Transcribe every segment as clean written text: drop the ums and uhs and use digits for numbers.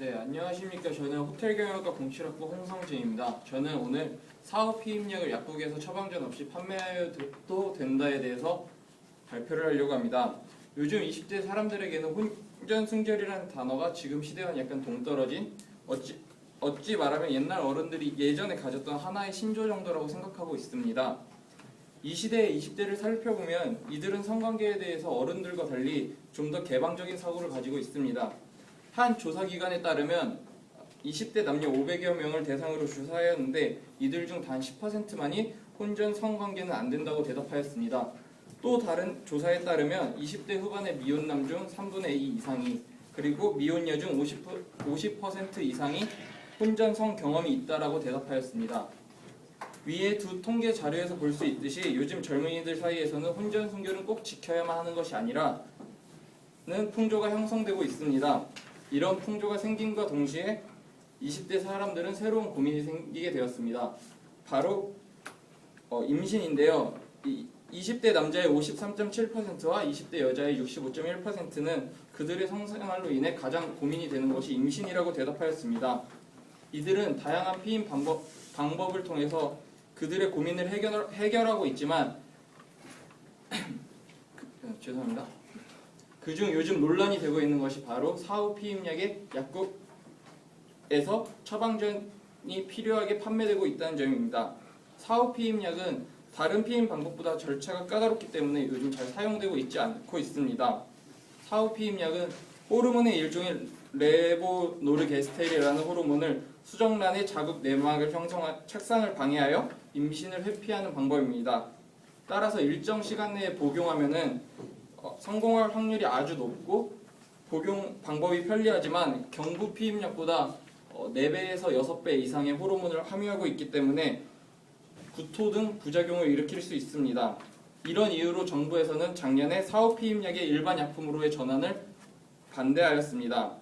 네, 안녕하십니까. 저는 호텔경영학과 07학부 홍성진입니다. 저는 오늘 사후 피임약을 약국에서 처방전 없이 판매해도 된다에 대해서 발표를 하려고 합니다. 요즘 20대 사람들에게는 혼전승절이라는 단어가 지금 시대와는 약간 동떨어진 어찌 말하면 옛날 어른들이 예전에 가졌던 하나의 신조 정도라고 생각하고 있습니다. 이 시대의 20대를 살펴보면 이들은 성관계에 대해서 어른들과 달리 좀 더 개방적인 사고를 가지고 있습니다. 한 조사기관에 따르면 20대 남녀 500여 명을 대상으로 조사하였는데 이들 중 단 10%만이 혼전 성관계는 안 된다고 대답하였습니다. 또 다른 조사에 따르면 20대 후반의 미혼남 중 3분의 2 이상이 그리고 미혼녀 중 50% 이상이 혼전 성 경험이 있다라고 대답하였습니다. 위의 두 통계 자료에서 볼 수 있듯이 요즘 젊은이들 사이에서는 혼전 순결은 꼭 지켜야만 하는 것이 아니라는 풍조가 형성되고 있습니다. 이런 풍조가 생김과 동시에 20대 사람들은 새로운 고민이 생기게 되었습니다. 바로 임신인데요. 20대 남자의 53.7%와 20대 여자의 65.1%는 그들의 성생활로 인해 가장 고민이 되는 것이 임신이라고 대답하였습니다. 이들은 다양한 피임 방법을 통해서 그들의 고민을 해결하고 있지만 죄송합니다. 그중 요즘 논란이 되고 있는 것이 바로 사후 피임약의 약국에서 처방전이 필요하게 판매되고 있다는 점입니다. 사후 피임약은 다른 피임 방법보다 절차가 까다롭기 때문에 요즘 잘 사용되고 있지 않고 있습니다. 사후 피임약은 호르몬의 일종인 레보노르게스테린이라는 호르몬을 수정란의 자극 내막을 형성한 착상을 방해하여 임신을 회피하는 방법입니다. 따라서 일정 시간 내에 복용하면은 성공할 확률이 아주 높고 복용 방법이 편리하지만 경부 피임약보다 4배에서 6배 이상의 호르몬을 함유하고 있기 때문에 구토 등 부작용을 일으킬 수 있습니다. 이런 이유로 정부에서는 작년에 사후 피임약의 일반 약품으로의 전환을 반대하였습니다.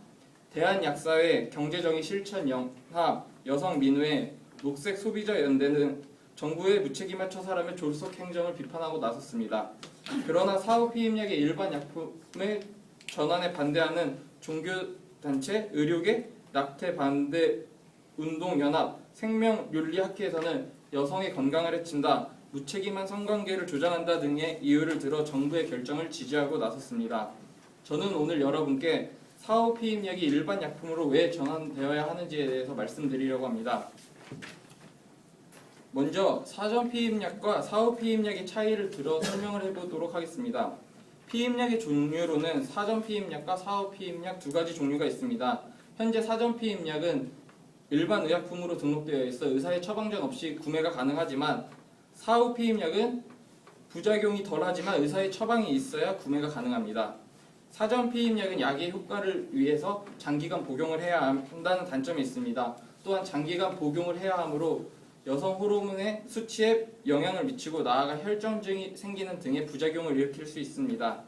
대한약사회, 경제정의실천연합, 여성민우회, 녹색소비자연대 등 정부의 무책임한 처사라며 졸속 행정을 비판하고 나섰습니다. 그러나 사후 피임약의 일반 약품의 전환에 반대하는 종교단체, 의료계, 낙태 반대 운동연합, 생명윤리학회에서는 여성의 건강을 해친다, 무책임한 성관계를 조장한다 등의 이유를 들어 정부의 결정을 지지하고 나섰습니다. 저는 오늘 여러분께 사후 피임약이 일반 약품으로 왜 전환되어야 하는지에 대해서 말씀드리려고 합니다. 먼저 사전 피임약과 사후 피임약의 차이를 들어 설명을 해보도록 하겠습니다. 피임약의 종류로는 사전 피임약과 사후 피임약 두 가지 종류가 있습니다. 현재 사전 피임약은 일반 의약품으로 등록되어 있어 의사의 처방전 없이 구매가 가능하지만 사후 피임약은 부작용이 덜하지만 의사의 처방이 있어야 구매가 가능합니다. 사전 피임약은 약의 효과를 위해서 장기간 복용을 해야 한다는 단점이 있습니다. 또한 장기간 복용을 해야 하므로 여성 호르몬의 수치에 영향을 미치고 나아가 혈전증이 생기는 등의 부작용을 일으킬 수 있습니다.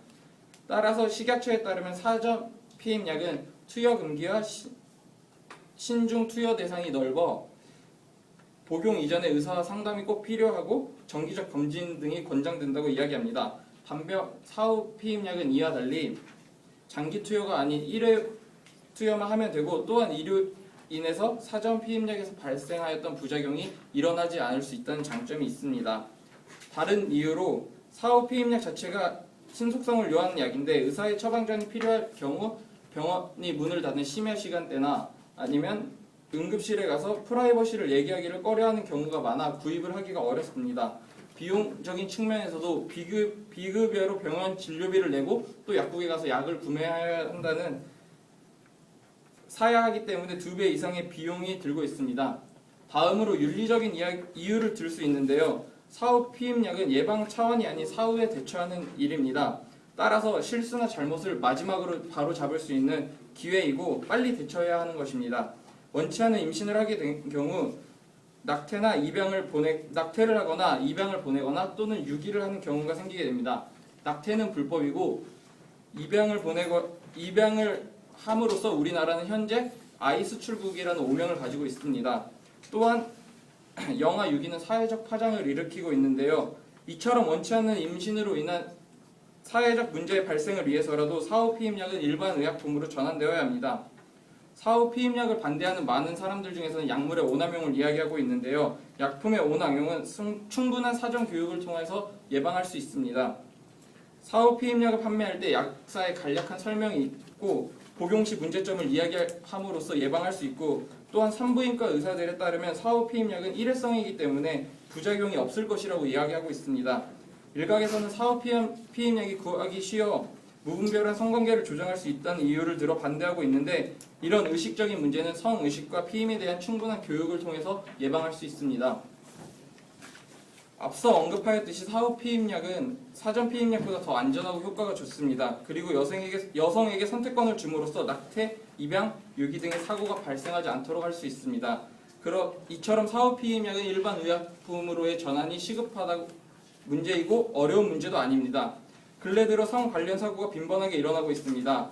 따라서 식약처에 따르면 사전 피임약은 투여 금기와 신중 투여 대상이 넓어 복용 이전에 의사와 상담이 꼭 필요하고 정기적 검진 등이 권장된다고 이야기합니다. 반면 사후 피임약은 이와 달리 장기 투여가 아닌 1회 투여만 하면 되고 또한 인해서 사전 피임약에서 발생하였던 부작용이 일어나지 않을 수 있다는 장점이 있습니다. 다른 이유로 사후 피임약 자체가 신속성을 요하는 약인데 의사의 처방전이 필요할 경우 병원이 문을 닫는 심야 시간대나 아니면 응급실에 가서 프라이버시를 얘기하기를 꺼려하는 경우가 많아 구입을 하기가 어렵습니다. 비용적인 측면에서도 비급여로 병원 진료비를 내고 또 약국에 가서 약을 구매해야 한다는 사야 하기 때문에 2배 이상의 비용이 들고 있습니다. 다음으로 윤리적인 이유를 들 수 있는데요. 사후 피임약은 예방 차원이 아닌 사후에 대처하는 일입니다. 따라서 실수나 잘못을 마지막으로 바로 잡을 수 있는 기회이고 빨리 대처해야 하는 것입니다. 원치 않은 임신을 하게 된 경우 낙태를 하거나 입양을 보내거나 또는 유기를 하는 경우가 생기게 됩니다. 낙태는 불법이고 입양을 함으로써 우리나라는 현재 아이 수출국이라는 오명을 가지고 있습니다. 또한 영아 유기는 사회적 파장을 일으키고 있는데요. 이처럼 원치 않는 임신으로 인한 사회적 문제의 발생을 위해서라도 사후 피임약은 일반 의약품으로 전환되어야 합니다. 사후 피임약을 반대하는 많은 사람들 중에서는 약물의 오남용을 이야기하고 있는데요. 약품의 오남용은 충분한 사전 교육을 통해서 예방할 수 있습니다. 사후 피임약을 판매할 때 약사의 간략한 설명이 있고 복용 시 문제점을 이야기함으로써 예방할 수 있고, 또한 산부인과 의사들에 따르면 사후 피임약은 일회성이기 때문에 부작용이 없을 것이라고 이야기하고 있습니다. 일각에서는 사후 피임약이 구하기 쉬워 무분별한 성관계를 조장할 수 있다는 이유를 들어 반대하고 있는데, 이런 의식적인 문제는 성의식과 피임에 대한 충분한 교육을 통해서 예방할 수 있습니다. 앞서 언급하였듯이 사후 피임약은 사전 피임약보다 더 안전하고 효과가 좋습니다. 그리고 여성에게 선택권을 줌으로써 낙태, 입양, 유기 등의 사고가 발생하지 않도록 할 수 있습니다. 이처럼 사후 피임약은 일반 의약품으로의 전환이 시급하다 문제이고 어려운 문제도 아닙니다. 근래 들어 성 관련 사고가 빈번하게 일어나고 있습니다.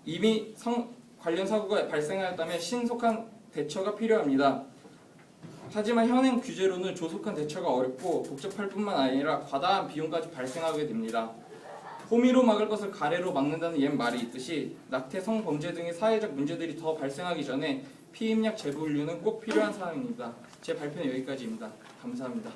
이미 성 관련 사고가 발생하였다면 신속한 대처가 필요합니다. 하지만 현행 규제로는 조속한 대처가 어렵고 복잡할 뿐만 아니라 과다한 비용까지 발생하게 됩니다. 호미로 막을 것을 가래로 막는다는 옛 말이 있듯이 낙태, 성범죄 등의 사회적 문제들이 더 발생하기 전에 피임약 재분류는 꼭 필요한 사항입니다. 제 발표는 여기까지입니다. 감사합니다.